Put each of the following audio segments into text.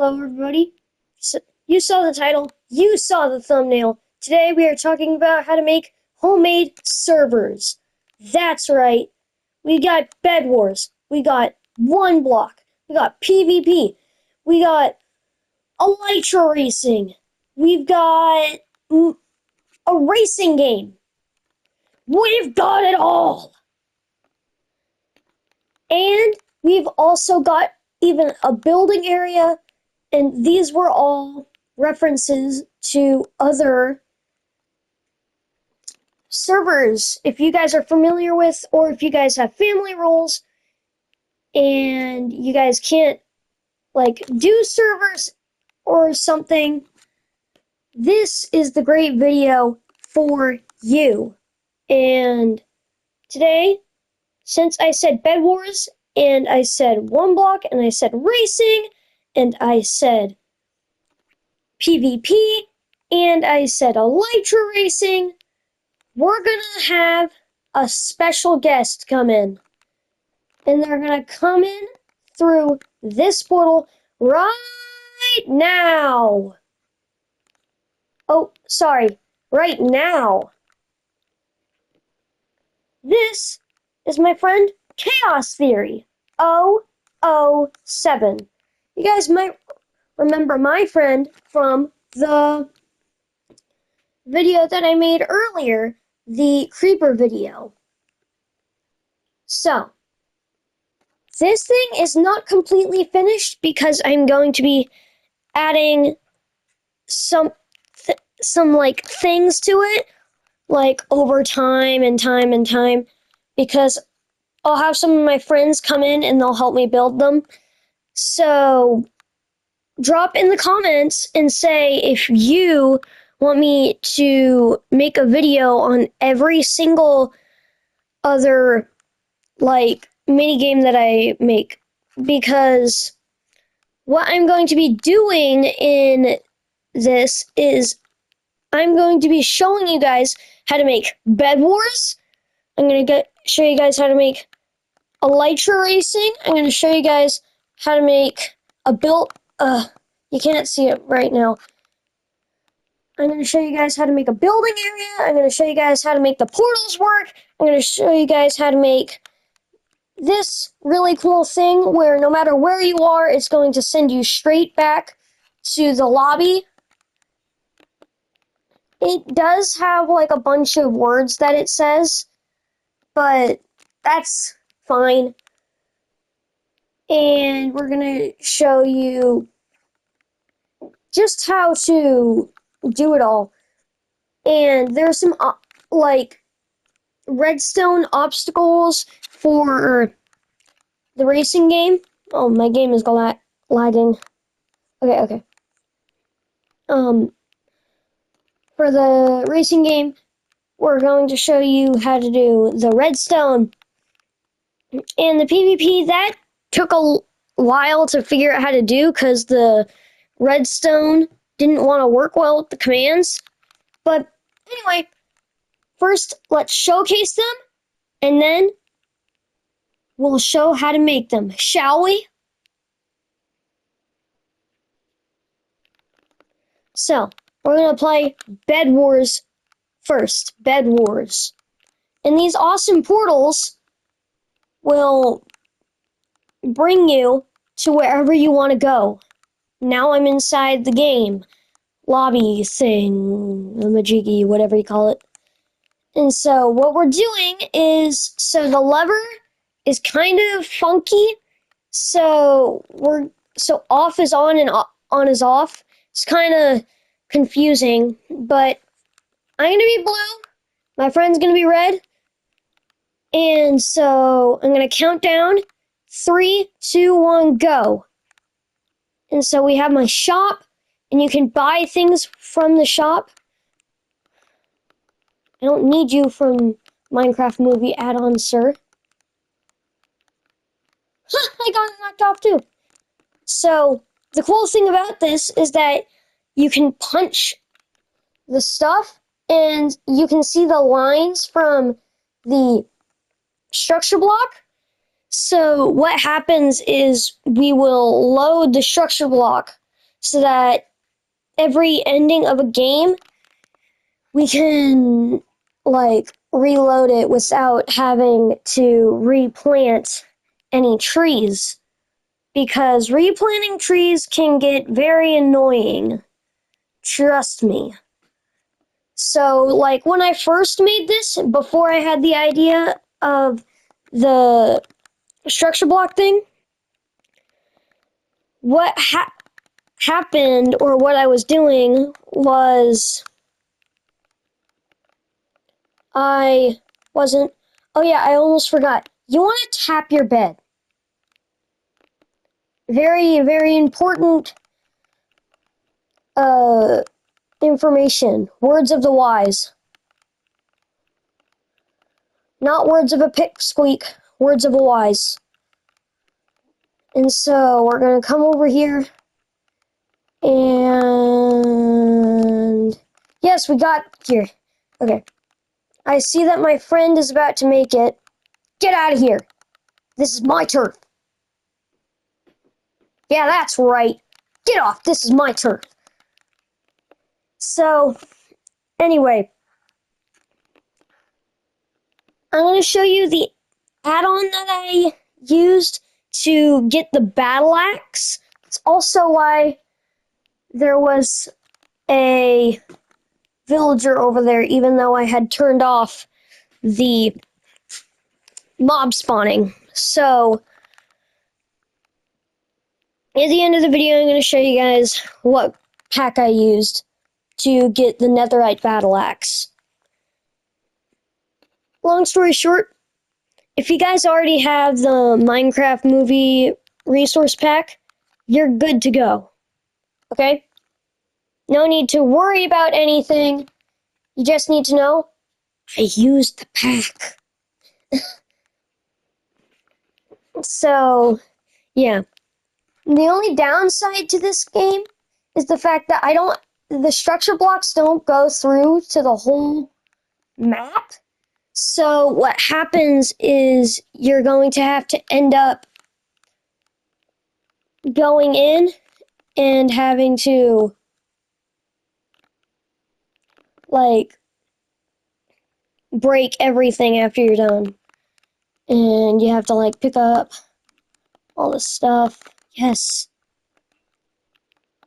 Hello, everybody. So, you saw the title, you saw the thumbnail. Today we are talking about how to make homemade servers. That's right. We got Bedwars. We got One Block. We got PvP. We got Elytra racing. We've got a racing game. We've got it all. And we've also got even a building area. And these were all references to other servers, if you guys are familiar with, or if you guys have family roles and you guys can't do servers or something, this is the great video for you. And today, since I said Bedwars and I said One Block and I said racing and I said PvP and I said Elytra racing, we're gonna have a special guest come in. And they're gonna come in through this portal right now. Oh, sorry, right now. This is my friend Chaos Theory 007. You guys might remember my friend from the video that I made earlier, the creeper video. So, this thing is not completely finished because I'm going to be adding some things to it, like over time and time, because I'll have some of my friends come in and they'll help me build them. So, drop in the comments and say if you want me to make a video on every single other mini game that I make, because what I'm going to be doing in this is I'm going to be showing you guys how to make Bedwars. I'm going to show you guys how to make Elytra racing. I'm going to show you guys how to make a build. You can't see it right now. I'm going to show you guys how to make a building area. I'm going to show you guys how to make the portals work. I'm going to show you guys how to make this really cool thing where no matter where you are, it's going to send you straight back to the lobby. It does have a bunch of words that it says, but that's fine. And we're going to show you just how to do it all. And there's some redstone obstacles for the racing game. Oh, my game is lagging. Okay. For the racing game, we're going to show you how to do the redstone. And the PvP, that took a while to figure out how to do because the redstone didn't want to work well with the commands. But anyway, first let's showcase them, and then we'll show how to make them, shall we? So, we're going to play Bedwars first. Bedwars. And these awesome portals will bring you to wherever you want to go. Now I'm inside the game. Lobby thing, a majiggy, whatever you call it. And so what we're doing is, so the lever is kind of funky. So off is on and on is off. It's kind of confusing, but I'm going to be blue. My friend's going to be red. And so I'm going to count down. 3, 2, 1, go. And so we have my shop, and you can buy things from the shop. I don't need you from Minecraft movie add-ons, sir. I got knocked off too. So the cool thing about this is that you can punch the stuff, and you can see the lines from the structure block. So what happens is we will load the structure block so that every ending of a game we can like reload it without having to replant any trees, because replanting trees can get very annoying. Trust me. So, like, when I first made this, before I had the idea of the structure block thing, what happened, or what I was doing, was I wasn't. Oh, yeah, I almost forgot. You want to tap your bed. Very, very important information. Words of the wise. Not words of a pipsqueak, words of a wise. And so we're going to come over here. And yes, we got here. Okay. I see that my friend is about to make it. Get out of here. This is my turf. Yeah, that's right. Get off. This is my turf. So, anyway, I'm going to show you the add-on that I used to get the battle axe. It's also why there was a villager over there, even though I had turned off the mob spawning. So, at the end of the video, I'm going to show you guys what pack I used to get the netherite battle axe. Long story short, if you guys already have the Minecraft movie resource pack, you're good to go. Okay? No need to worry about anything. You just need to know I used the pack. So, yeah. The only downside to this game is the fact that the structure blocks don't go through to the whole map. So what happens is you're going to have to end up going in and having to, like, break everything after you're done. And you have to, like, pick up all this stuff. Yes.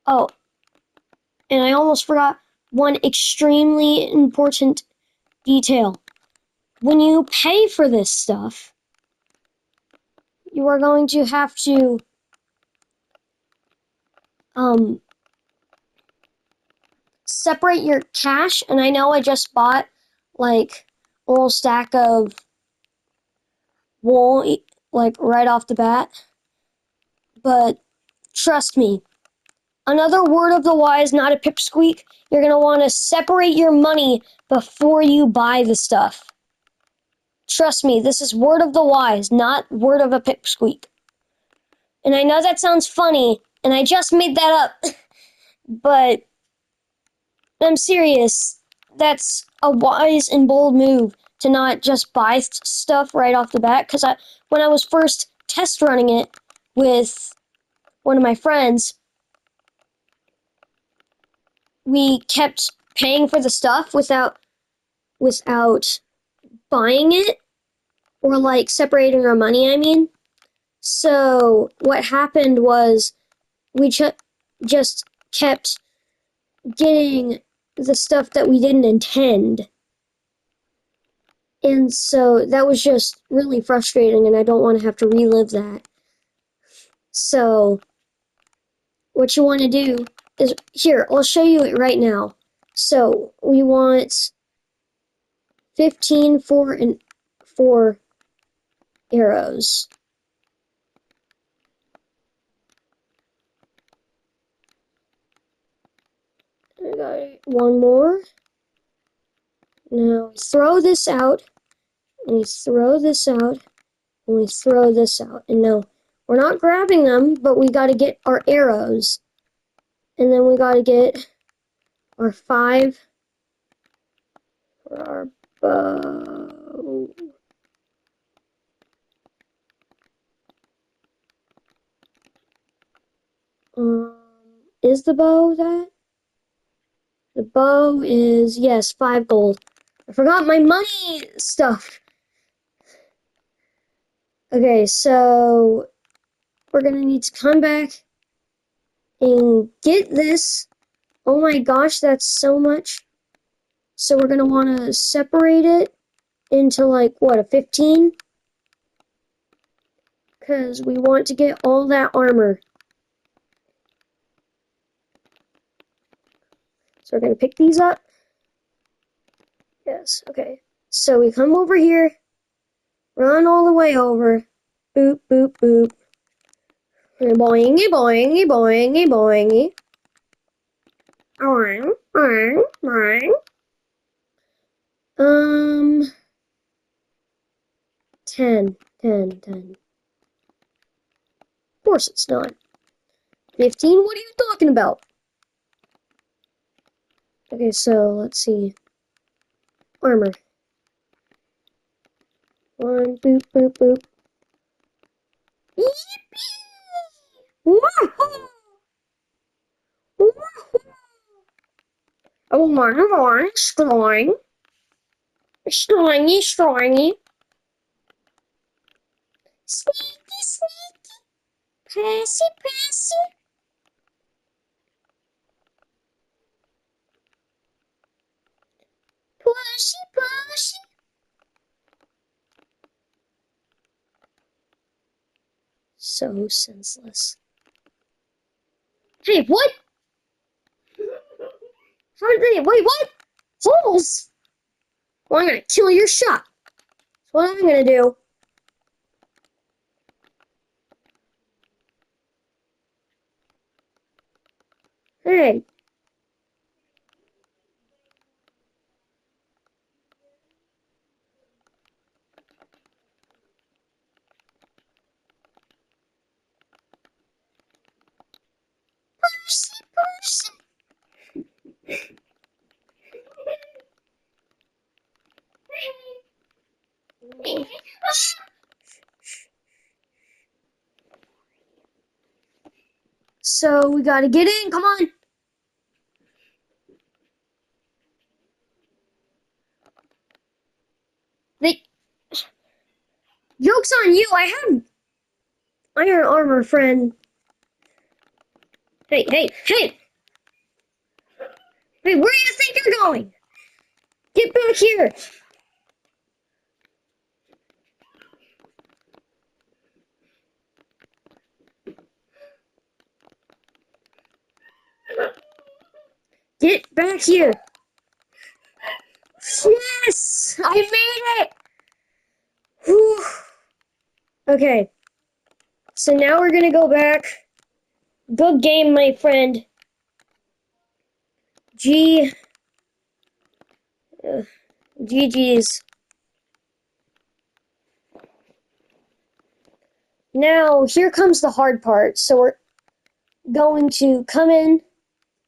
Oh, and I almost forgot one extremely important detail. When you pay for this stuff, you are going to have to separate your cash. And I know I just bought like a whole stack of wool, like right off the bat, but trust me, another word of the wise, not a pipsqueak, you're going to want to separate your money before you buy the stuff. Trust me, this is word of the wise, not word of a pipsqueak. And I know that sounds funny, and I just made that up, but I'm serious. That's a wise and bold move to not just buy stuff right off the bat. Because when I was first test running it with one of my friends, we kept paying for the stuff without buying it, or like separating our money, I mean. So what happened was we just kept getting the stuff that we didn't intend. And so that was just really frustrating, and I don't want to have to relive that. So what you want to do is, here, I'll show you it right now. So we want 15 4 arrows. I got one more. Now we throw this out, and we throw this out, and we throw this out. And no, we're not grabbing them, but we got to get our arrows. And then we got to get our 5 for our bow. is the bow that? The bow is, yes, 5 gold. I forgot my money stuff. Okay, so we're gonna need to come back and get this. Oh my gosh, that's so much. So we're gonna want to separate it into like, what, a 15? Because we want to get all that armor. So we're gonna pick these up. Yes, okay. So we come over here, run all the way over. Boop, boop, boop. Boingy, boingy, boingy, boingy. Boing, boing, boing. 10. Of course it's not. 15? What are you talking about? Okay, so let's see. Armor. 1, boop, boop, boop. Yippee! Woohoo! Woohoo! Oh my god, strong. Stringy, stringy. Sneaky, sneaky. Pressy, pressy. Pushy, pushy. So senseless. Hey, what? How did they? Wait, what? Holes? Well, I'm gonna kill your shot. That's what I'm gonna do. Hey. Pushy, pushy. So we gotta get in. Come on. They. Joke's on you. I have iron armor, friend. Hey, hey, hey. Hey, where do you think you're going? Get back here. Get back here. Yes! I made it! Whew. Okay. So now we're gonna go back. Good game, my friend. G. GG's. Now, here comes the hard part. So we're going to come in.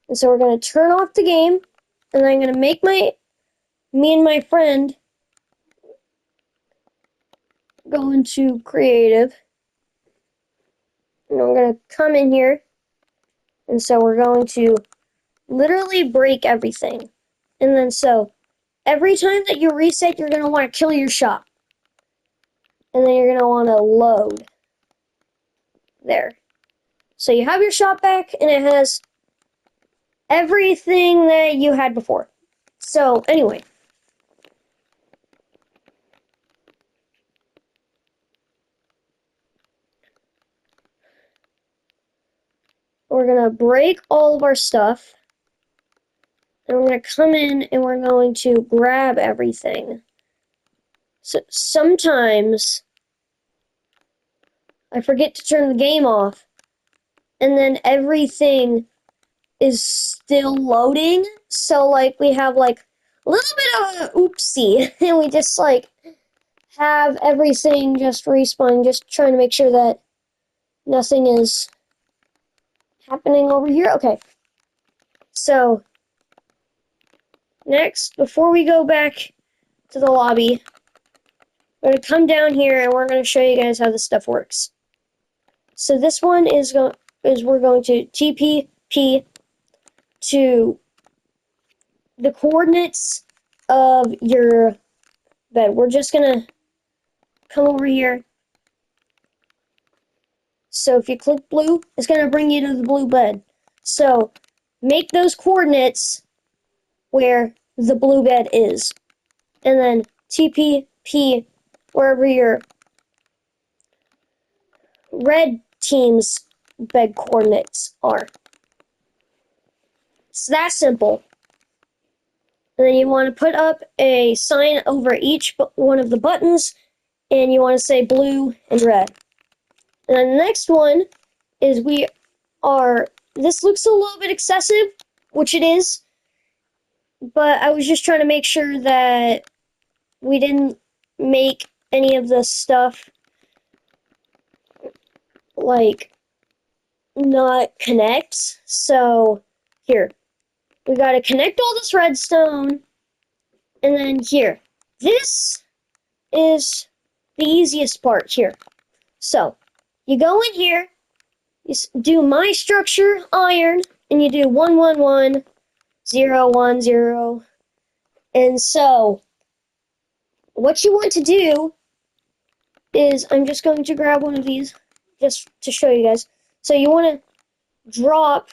And so we're gonna turn off the game. And I'm gonna make me and my friend go into creative. And I'm gonna come in here. And so we're going to literally break everything. And then so every time that you reset, you're going to want to kill your shop. And then you're going to want to load. There. So you have your shop back, and it has everything that you had before. So, anyway. We're going to break all of our stuff. And we're going to come in, and we're going to grab everything. So, sometimes I forget to turn the game off. And then everything is still loading. So, like, we have, like, a little bit of an oopsie. And we just, like, have everything just respawn. Just trying to make sure that nothing is happening over here. Okay. So, next, before we go back to the lobby, we're going to come down here and we're going to show you guys how this stuff works. So, this one is we're going to TP to the coordinates of your bed. We're just gonna come over here. So if you click blue, it's gonna bring you to the blue bed. So make those coordinates where the blue bed is. And then TPP wherever your red team's bed coordinates are. It's that simple. And then you want to put up a sign over each one of the buttons, and you want to say blue and red. And then the next one is this looks a little bit excessive, which it is, but I was just trying to make sure that we didn't make any of the stuff like not connect. So here, we got to connect all this redstone, and then here, this is the easiest part here. So you go in here, you do my structure iron, and you do 1 1 1 0 1 0. And so what you want to do is, I'm just going to grab one of these just to show you guys. So you want to drop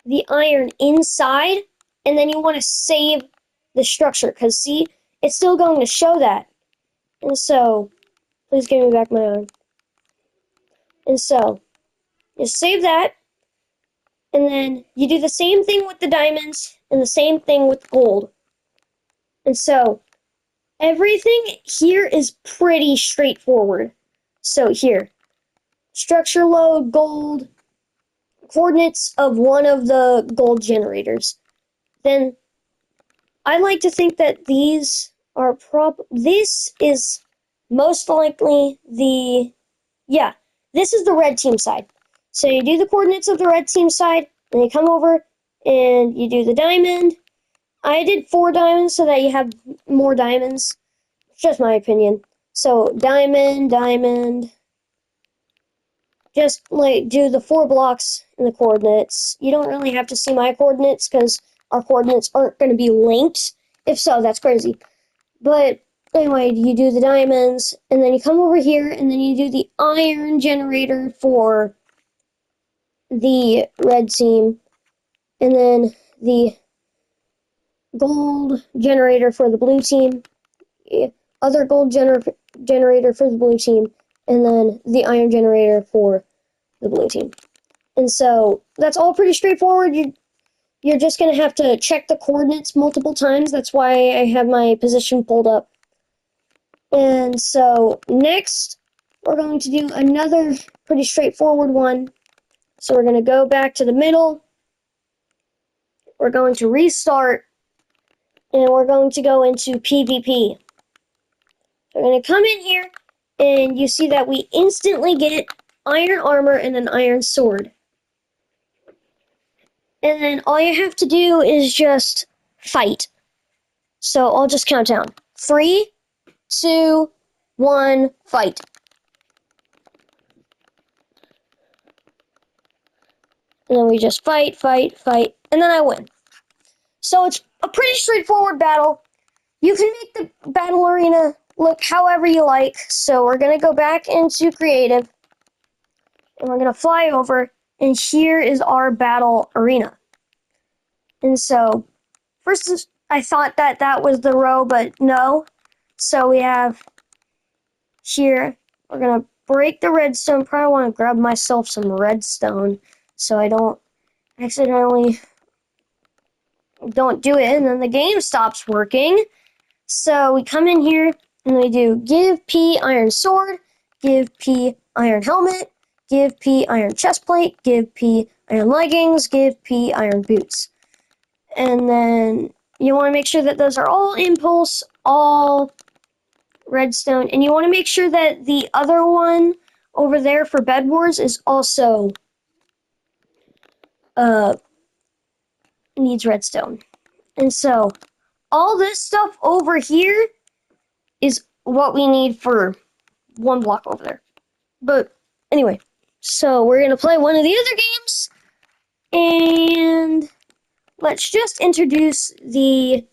the iron inside, and then you want to save the structure, because see, it's still going to show that. And so, please give me back my iron. And so, you save that, and then you do the same thing with the diamonds, and the same thing with gold. And so, everything here is pretty straightforward. So here, structure load, gold, coordinates of one of the gold generators. Then I like to think that these are this is most likely this is the red team side. So you do the coordinates of the red team side, and you come over and you do the diamond. I did 4 diamonds so that you have more diamonds. It's just my opinion. So diamond, diamond. Just like do the 4 blocks in the coordinates. You don't really have to see my coordinates because our coordinates aren't going to be linked. If so, that's crazy. But anyway, you do the diamonds, and then you come over here, and then you do the iron generator for the red team, and then the gold generator for the blue team, other gold generator for the blue team, and then the iron generator for the blue team. And so that's all pretty straightforward. You're just going to have to check the coordinates multiple times. That's why I have my position pulled up. And so next, we're going to do another pretty straightforward one. So we're going to go back to the middle. We're going to restart. And we're going to go into PvP. We're going to come in here, and you see that we instantly get iron armor and an iron sword. And then all you have to do is just fight. So I'll just count down. 3, 2, 1, fight. And then we just fight, fight, fight, and then I win. So it's a pretty straightforward battle. You can make the battle arena look however you like. So we're going to go back into creative, and we're going to fly over, and here is our battle arena. And so first I thought that was the row, but no. So we have here, we're going to break the redstone. Probably want to grab myself some redstone so I don't accidentally don't do it, and then the game stops working. So we come in here, and we do give P iron sword, give P iron helmet, give P iron chestplate, give P iron leggings, give P iron boots. And then you want to make sure that those are all impulse, all redstone, and you want to make sure that the other one over there for Bedwars is also needs redstone. And so all this stuff over here is what we need for 1 block over there. But anyway, so we're going to play one of the other games. And let's just introduce the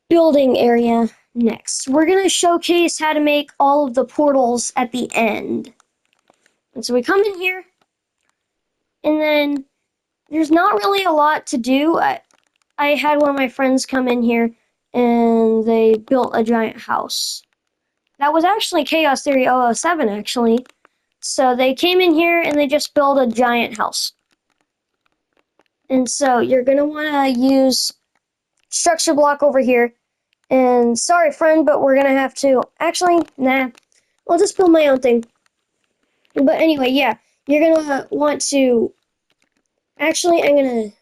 building area next. We're going to showcase how to make all of the portals at the end. And so we come in here, and then there's not really a lot to do. I had one of my friends come in here, and they built a giant house. That was actually Chaos Theory 007, actually. So they came in here, and they just built a giant house. And so you're going to want to use structure block over here. And sorry, friend, but we're going to have to... Actually, nah. I'll just build my own thing. But anyway, yeah. You're going to want to... Actually, I'm going to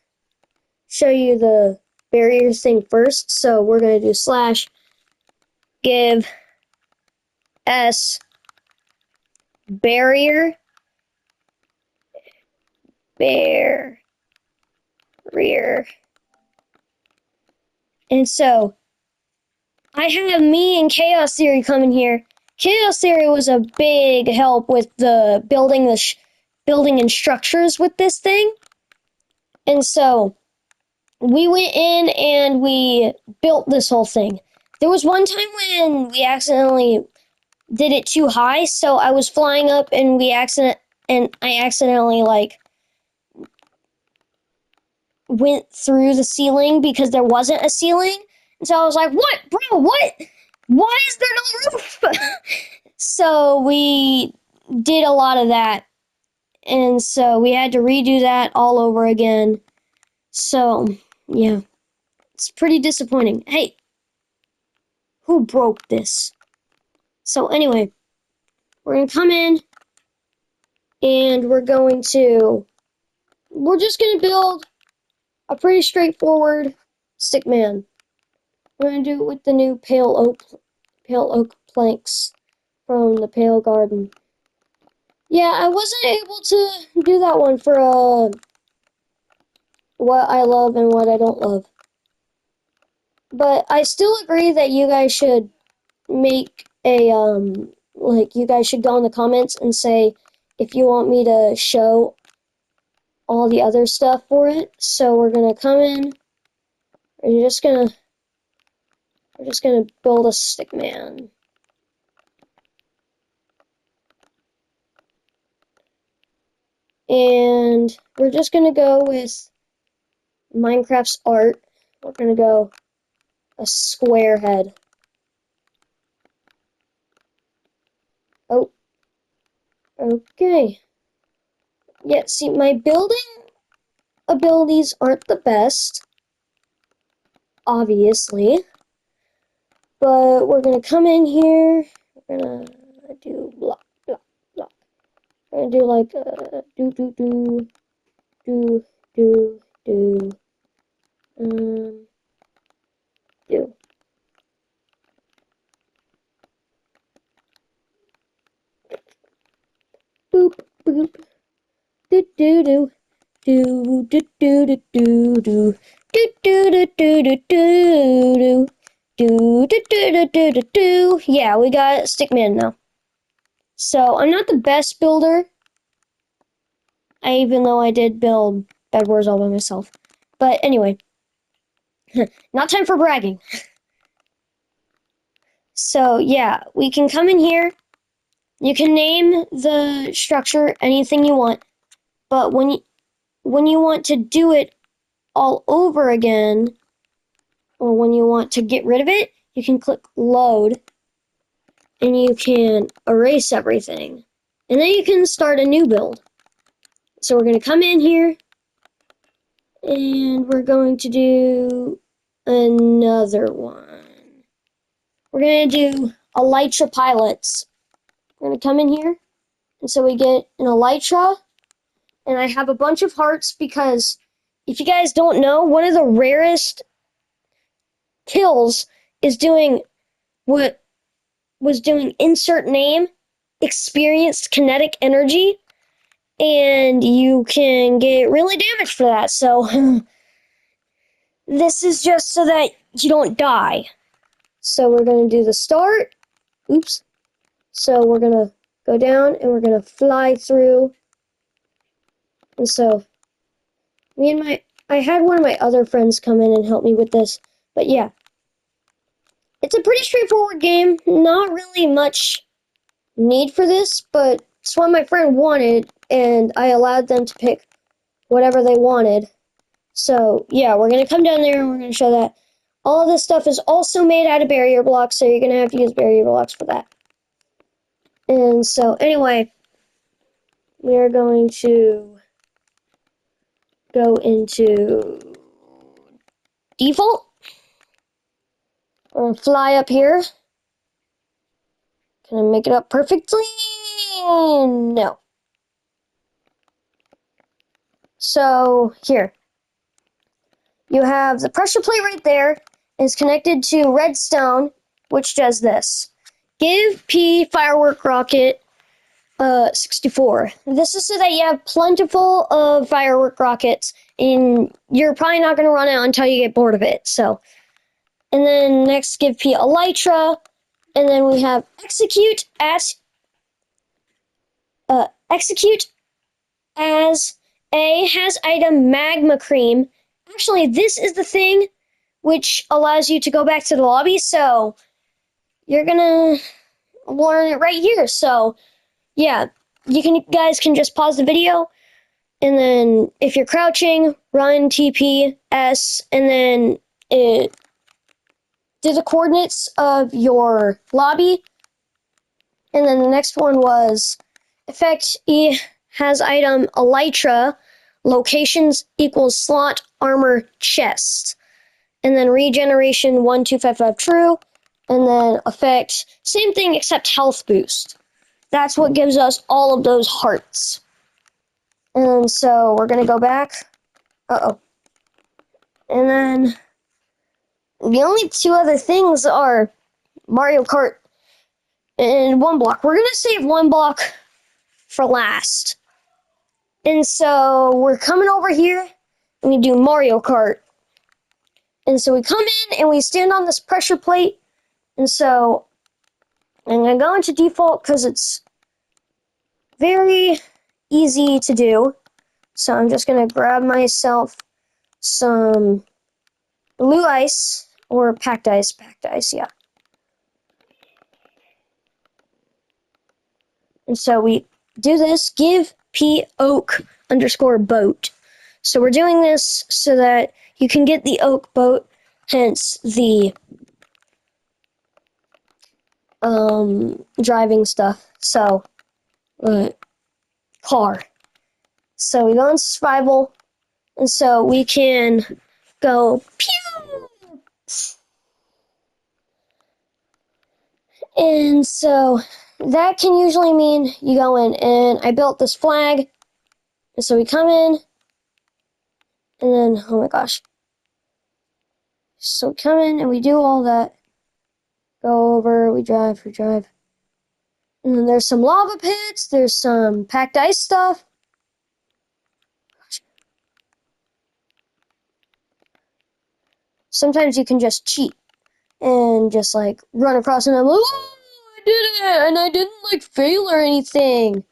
show you the barriers thing first. So we're going to do slash give s barrier and so I have me and Chaos Theory coming here. Chaos Theory was a big help with the building and structures with this thing. And so we went in and we built this whole thing. There was one time when we accidentally did it too high, so I was flying up and I accidentally like went through the ceiling because there wasn't a ceiling. And so I was like, what, bro, what? Why is there no roof? So we did a lot of that. And so we had to redo that all over again. So, yeah. It's pretty disappointing. Hey, who broke this? So anyway, we're going to come in and we're just going to build a pretty straightforward stick man. We're going to do it with the new pale oak planks from the Pale Garden. Yeah, I wasn't able to do that one for what I love and what I don't love. But I still agree that you guys should make a you guys should go in the comments and say if you want me to show all the other stuff for it. So we're gonna come in. We're just gonna build a stick man. And we're just gonna go with Minecraft's art. We're gonna go a square head. Oh, okay. Yeah, see, my building abilities aren't the best, obviously. But we're gonna come in here. We're gonna do block, block, block. We're gonna do like do. Do. Boop, boop. Do. Do. Do. Do. Do. Do. Do. Do. Yeah, we got Stickman now. So I'm not the best builder. Even though I did build Bedwars all by myself. But anyway, not time for bragging. So yeah, we can come in here. You can name the structure anything you want, but when you want to do it all over again, or when you want to get rid of it, you can click load, and you can erase everything, and then you can start a new build. So we're going to come in here, and we're going to do another one. We're going to do Elytra pilots. We're going to come in here, and so we get an Elytra, and I have a bunch of hearts because if you guys don't know, one of the rarest kills is doing what was doing insert name, experienced kinetic energy, and you can get really damaged for that. So this is just so that you don't die. So we're going to do the start. Oops. So we're going to go down and we're going to fly through. And so I had one of my other friends come in and help me with this. But yeah, it's a pretty straightforward game. Not really much need for this, but it's what my friend wanted, and I allowed them to pick whatever they wanted. So yeah, we're gonna come down there and we're gonna show that. All of this stuff is also made out of barrier blocks, so you're gonna have to use barrier blocks for that. And so anyway, we are going to go into default. We're gonna fly up here. Can I make it up perfectly? No. So here, you have the pressure plate right there. It's connected to redstone, which does this. Give P firework rocket 64. This is so that you have plentiful of firework rockets, and you're probably not going to run out until you get bored of it. So, and then next give P Elytra, and then we have execute as A has item magma cream. Actually, this is the thing which allows you to go back to the lobby, so you're gonna learn it right here. So yeah, you guys can just pause the video, and then if you're crouching, run TP S, and then do the coordinates of your lobby. And then the next one was effect E has item Elytra, locations equals slot armor chest, and then regeneration 1255 true, and then effect same thing except health boost. That's what gives us all of those hearts. And so we're gonna go back. And then the only two other things are Mario Kart and one block. We're gonna save one block for last. And so we're coming over here and we do Mario Kart. And so we come in and we stand on this pressure plate. And so I'm gonna go into default because it's very easy to do. So I'm just gonna grab myself some blue ice or packed ice, yeah. And so we do this, give P oak underscore boat. So we're doing this so that you can get the oak boat, hence the driving stuff. So car. So we go into survival, and so we can go pew. And so that can usually mean you go in, and I built this flag, and so we come in, and then, oh my gosh. So we come in, and we do all that. Go over, we drive. And then there's some lava pits, there's some packed ice stuff. Sometimes you can just cheat and just like run across, and I'm like, oh, I did it, and I didn't like fail or anything.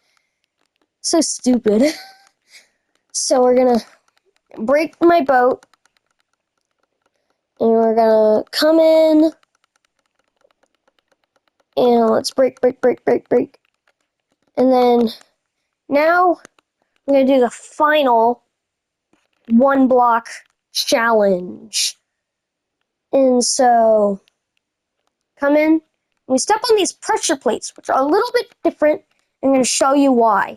So stupid. So we're gonna break my boat, and we're gonna come in, and let's break. And then now I'm gonna do the final one block challenge. And so come in, we step on these pressure plates, which are a little bit different. I'm going to show you why.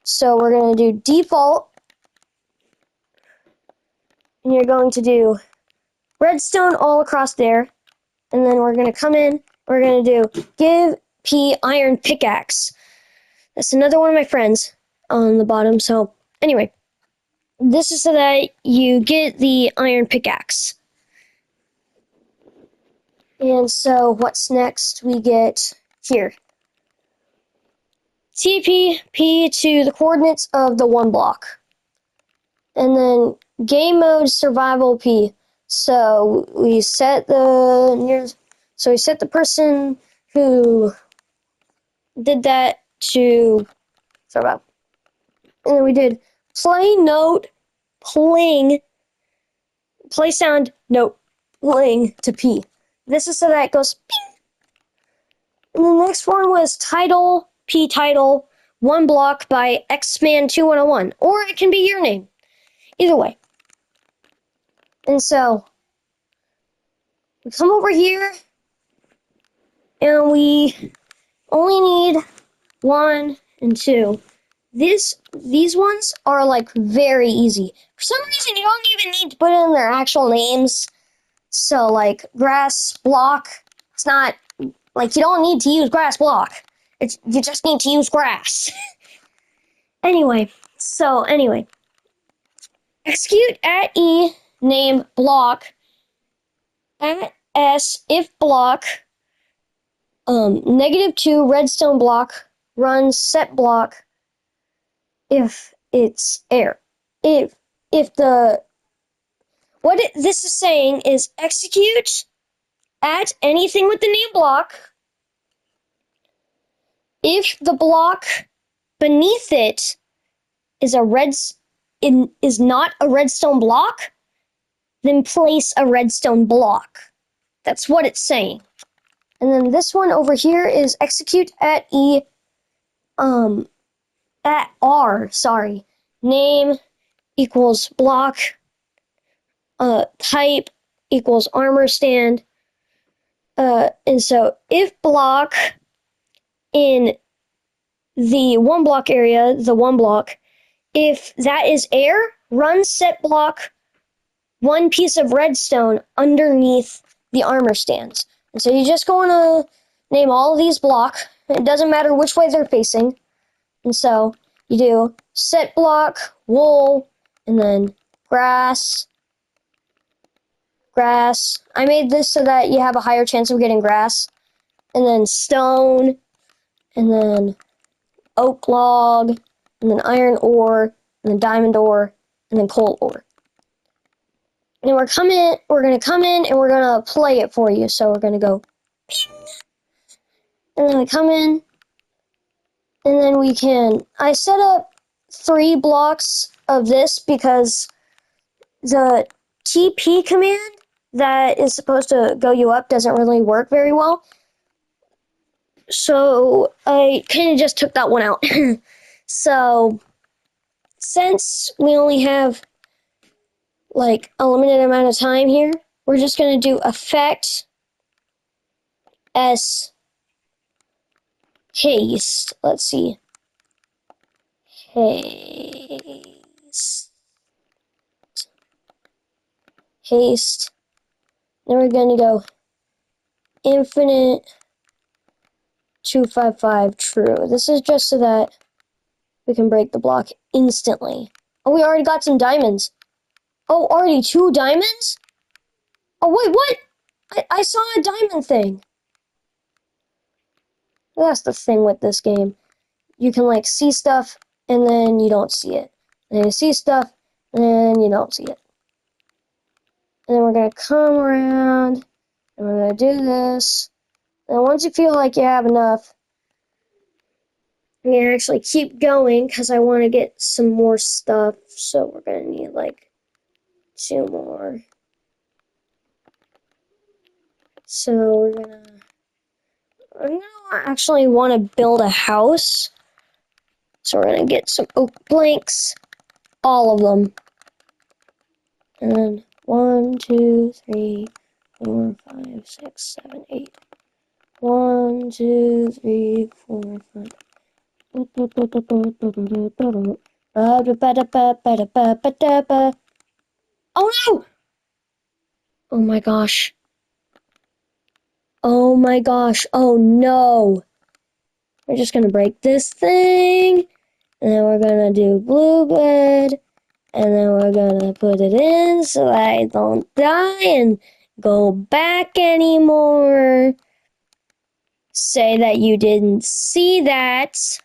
So we're going to do default, and you're going to do redstone all across there, and then we're going to come in, we're going to do give P iron pickaxe. That's another one of my friends on the bottom. So anyway, this is so that you get the iron pickaxe. And so what's next? We get here. TP P to the coordinates of the one block. And then game mode survival P. So we set the person who did that to survive. And then we did play note pling, play sound note pling to P. This is so that it goes ping. And the next one was title, P title, 1 block by Xman2101. Or it can be your name. Either way. And so, we come over here, and we only need 1 and 2. These ones are like very easy. For some reason, you don't even need to put in their actual names. So like grass block, it's not like you don't need to use grass block. You just need to use grass. Anyway, execute at E name block at S if block -2 redstone block run set block if it's air. If the this is saying is execute at anything with the name block if the block beneath it is not a redstone block, then place a redstone block. That's what it's saying. And then this one over here is execute at E at R, sorry. Name equals block, type equals armor stand. And so if block in the 1 block area, the 1 block, if that is air, run set block 1 piece of redstone underneath the armor stands. And so you just go to name all of these block. It doesn't matter which way they're facing. And so you do set block, wool, and then grass. I made this so that you have a higher chance of getting grass. And then stone, and then oak log, and then iron ore, and then diamond ore, and then coal ore. And we're gonna come in and we're gonna play it for you. So we're gonna go ping, and then we come in, and then we can, I set up 3 blocks of this because the TP command that is supposed to go you up doesn't really work very well. So I kind of just took that one out. So since we only have like a limited amount of time here, we're just going to do effect S haste. Let's see. Haste. Then we're going to go infinite 255 true. This is just so that we can break the block instantly. Oh, we already got some diamonds. Oh, already 2 diamonds? Oh, wait, what? I saw a diamond thing. That's the thing with this game. You can, like, see stuff, and then you don't see it. And then you see stuff, and then you don't see it. And then we're going to come around, and we're going to do this. And once you feel like you have enough, I'm going to actually keep going, because I want to get some more stuff. So we're going to need, like, 2 more. So I'm gonna actually want to build a house. So we're gonna get some oak planks, all of them. And then 1, 2, 3, 4, 5, 6, 7, 8. 1, 2, 3, 4, 5. Oh no! Oh my gosh. Oh my gosh. Oh no. We're just gonna break this thing. And then we're gonna do blue bed. And then we're gonna put it in so I don't die and go back anymore. Say that you didn't see that.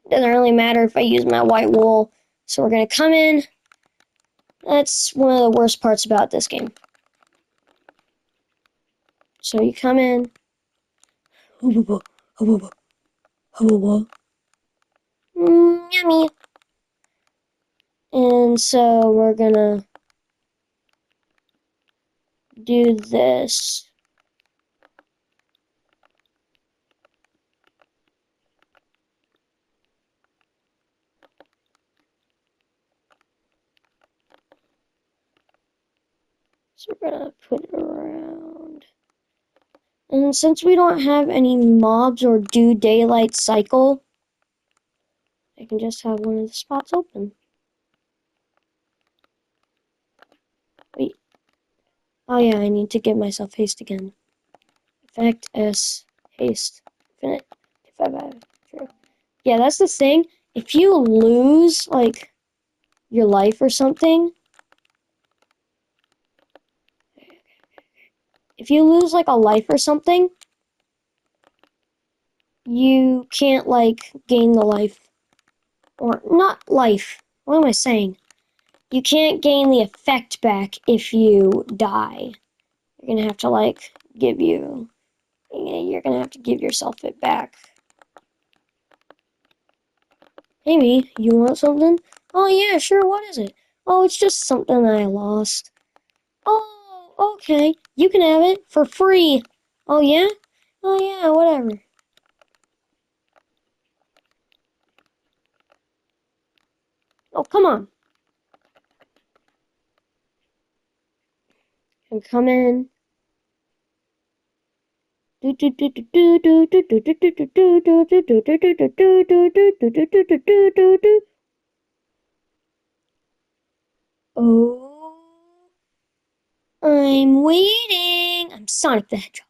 Doesn't really matter if I use my white wool. So we're gonna come in. That's one of the worst parts about this game. So you come in. yummy. And so we're gonna do this. So we're gonna put it around. And since we don't have any mobs or do daylight cycle, I can just have one of the spots open. Wait. Oh yeah, I need to give myself haste again. Effect S haste. Infinite. If I have true. Yeah, that's the thing. If you lose like your life or something, if you lose like a life or something, you can't like gain the life. Or not life. What am I saying? You can't gain the effect back if you die. You're gonna have to like you're gonna have to give yourself it back. Maybe you want something? Oh yeah, sure, what is it? Oh, it's just something I lost. Oh, okay. You can have it for free. Oh yeah? Oh yeah, whatever. Oh, come on. And come in. Oh, I'm waiting. I'm Sonic the Hedgehog.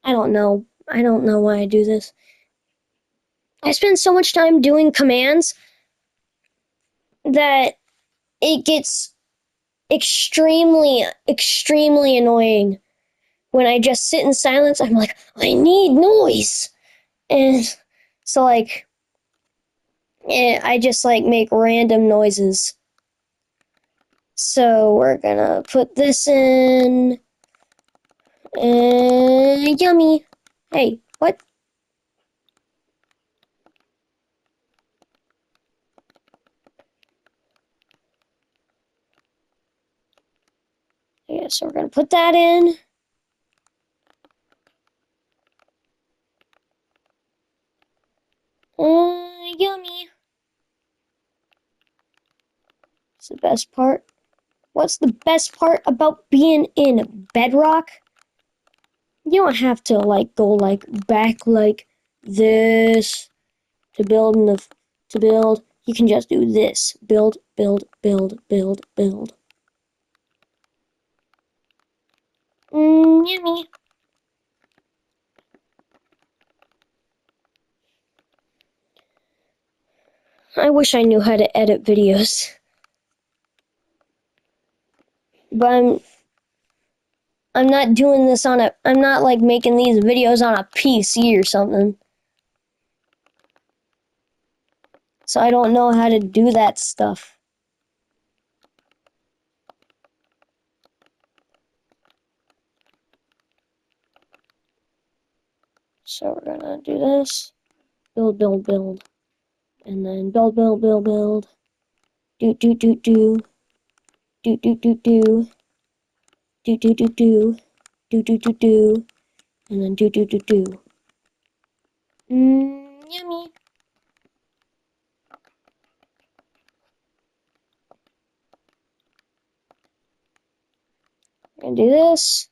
I don't know. I don't know why I do this. I spend so much time doing commands that it gets extremely annoying. When I just sit in silence, I'm like, I need noise. And so, like, I just, like, make random noises. So, we're gonna put this in. And yummy. Hey, what? Yeah, so we're gonna put that in. Yummy. It's the best part. What's the best part about being in Bedrock? You don't have to like go like back like this to build to build. You can just do this. Build, build, build, build, build. Yummy. I wish I knew how to edit videos. But I'm not doing this I'm not like making these videos on a PC or something. So I don't know how to do that stuff. So we're gonna do this. Build, build, build. And then build, build, build, build. Do, do, do, do. Do, do, do, do. Do, do, do, do. Do, do, do, do. And then do, do, do, do. Yummy. I'm gonna do this.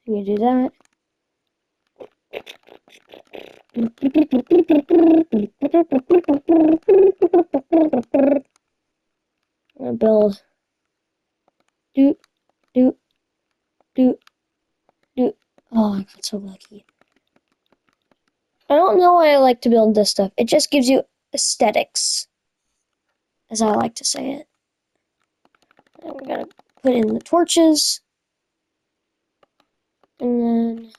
I'm gonna do that. I'm gonna build. Do, do, do, do. Oh, I got so lucky. I don't know why I like to build this stuff. It just gives you aesthetics, as I like to say it. And we gotta put in the torches. And then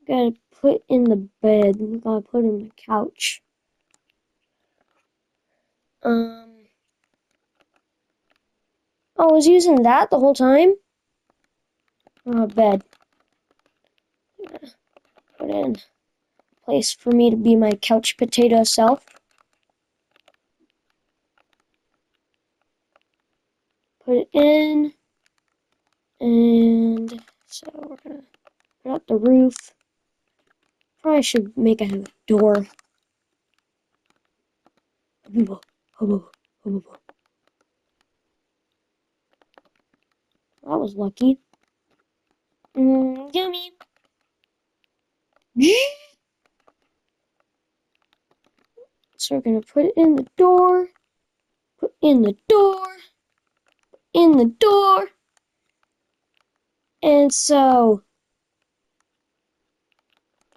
gotta put in the bed. We gotta put in the couch. I was using that the whole time. Bed. Put in place for me to be my couch potato self. Put it in, and so we're gonna put up the roof. Probably should make a door. That was lucky. Yummy. So we're gonna put it in the door. Put in the door. In the door. And so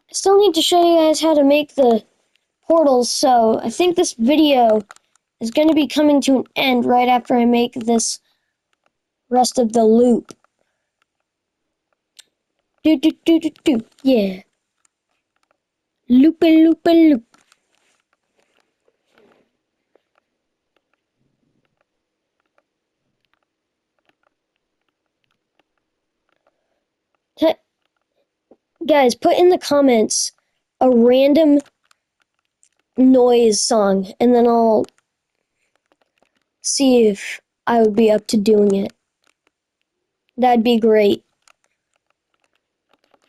I still need to show you guys how to make the portals, so I think this video is going to be coming to an end right after I make this rest of the loop. Yeah. Loop. Guys, put in the comments a random noise song, and then I'll see if I would be up to doing it. That'd be great.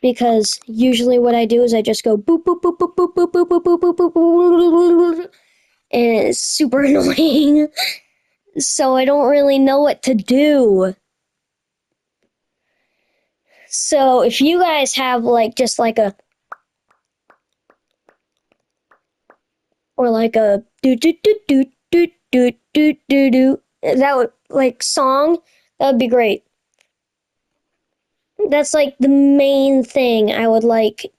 Because usually what I do is I just go boop boop boop boop boop boop boop boop boop boop boop boop, and it's super annoying. So I don't really know what to do. So if you guys have just like a, or like a do do do do do do do do do, that would song, that would be great. That's like the main thing I would like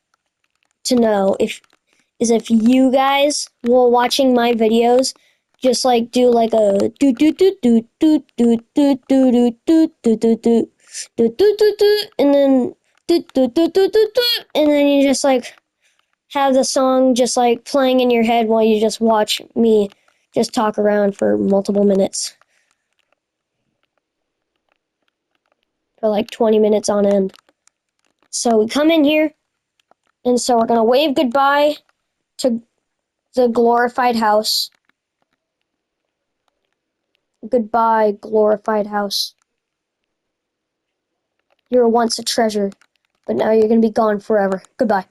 to know if you guys, while watching my videos, just do like a do do do do do do do do do do do do do, and then do do do do do do, and then you just have the song just playing in your head while you just watch me just talk around for multiple minutes. For 20 minutes on end. So we come in here, and so we're gonna wave goodbye to the glorified house. Goodbye, glorified house. You were once a treasure, but now you're gonna be gone forever. Goodbye.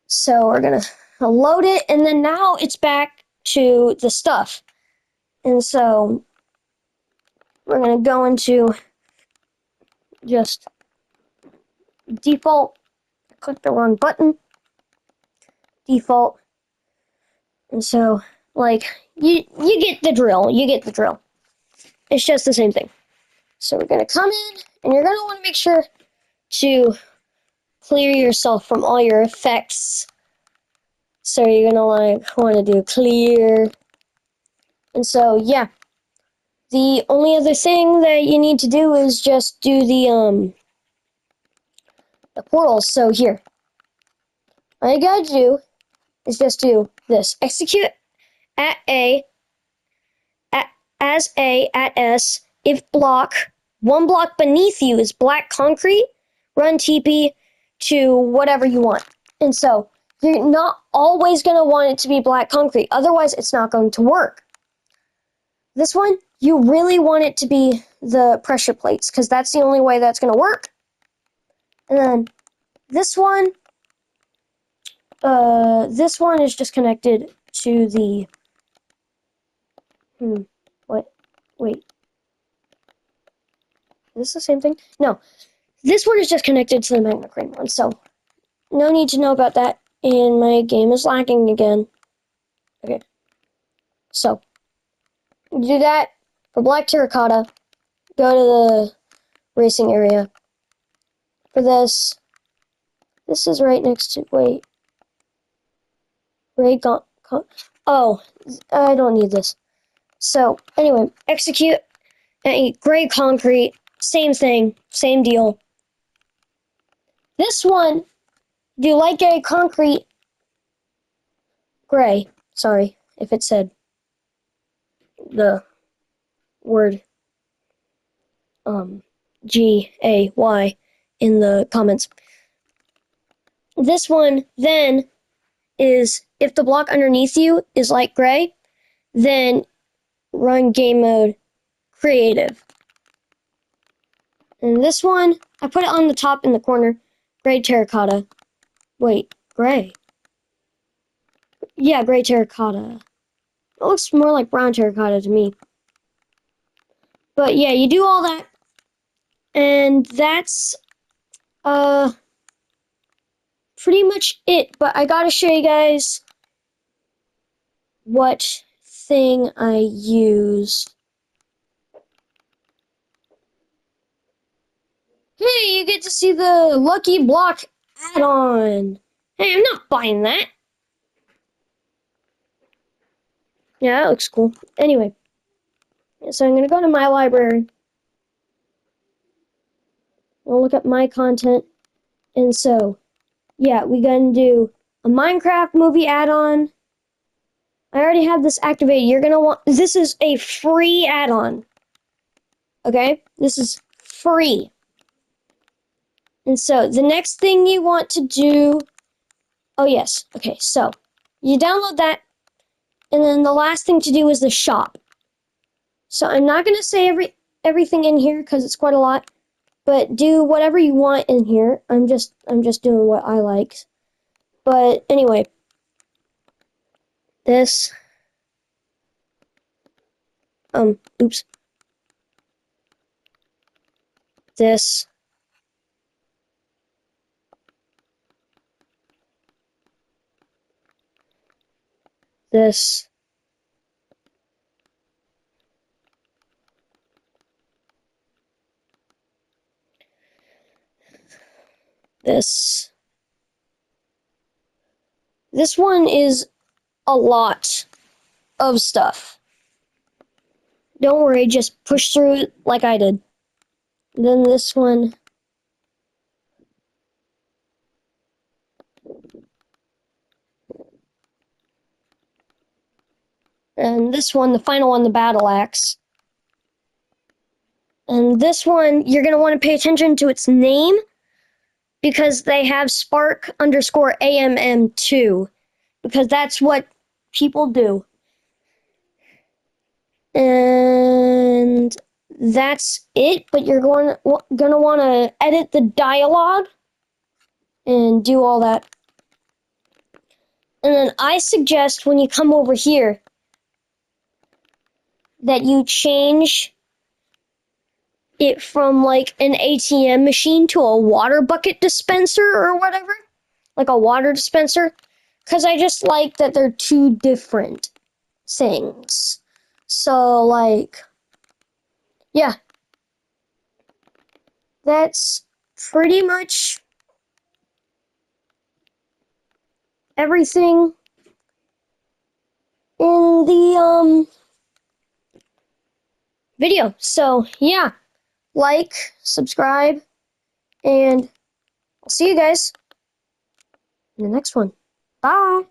So we're gonna load it, and then now it's back to the stuff. And so we're gonna go into just default. I clicked the wrong button. Default. And so, you get the drill. You get the drill. It's just the same thing. So we're gonna come in, and you're gonna want to make sure to clear yourself from all your effects. So you're gonna want to do clear. And so, yeah. The only other thing that you need to do is just do the portals. So here. All you gotta do is just do this. Execute at A, as A, at S, if block, one block beneath you is black concrete, run TP to whatever you want. And so, you're not always going to want it to be black concrete, otherwise it's not going to work. This one, you really want it to be the pressure plates, because that's the only way that's going to work. And then, this one is just connected to the, wait. Is this the same thing? No. This one is just connected to the magma crane one, so no need to know about that. And my game is lagging again. Okay. So, you do that for black terracotta. Go to the racing area. For this is right next to, wait. Oh, I don't need this. So, anyway, execute a gray concrete. Same thing, same deal. This one, do like a concrete gray. Sorry if it said the word GAY in the comments. This one then is if the block underneath you is light gray, then run game mode creative. And this one, I put it on the top in the corner, gray terracotta. Wait, gray. Yeah, gray terracotta. It looks more like brown terracotta to me. But yeah, you do all that. And that's pretty much it. But I gotta show you guys what thing I use. Hey, you get to see the Lucky Block add-on. Hey, I'm not buying that. Yeah, that looks cool. Anyway, so I'm gonna go to my library. I'll look up my content. And so, yeah, we're gonna do a Minecraft movie add-on. I already have this activated. You're gonna want, this is a free add-on. Okay? This is free. And so, the next thing you want to do, oh yes, okay, so, you download that, and then the last thing to do is the shop. So I'm not gonna say everything in here because it's quite a lot, but do whatever you want in here. I'm just doing what I like. But anyway, this oops. This this this this one is a lot of stuff. Don't worry, just push through it like I did. Then this one. And this one, the final one, the battle axe. And this one, you're going to want to pay attention to its name because they have spark underscore AMM2 because that's what people do. And that's it, but you're going to want to edit the dialogue and do all that. And then I suggest when you come over here that you change it from like an ATM machine to a water bucket dispenser or whatever, like a water dispenser, because I just like that they're two different things. So like, yeah, that's pretty much everything in the video. So yeah, like, subscribe, and I'll see you guys in the next one. Bye!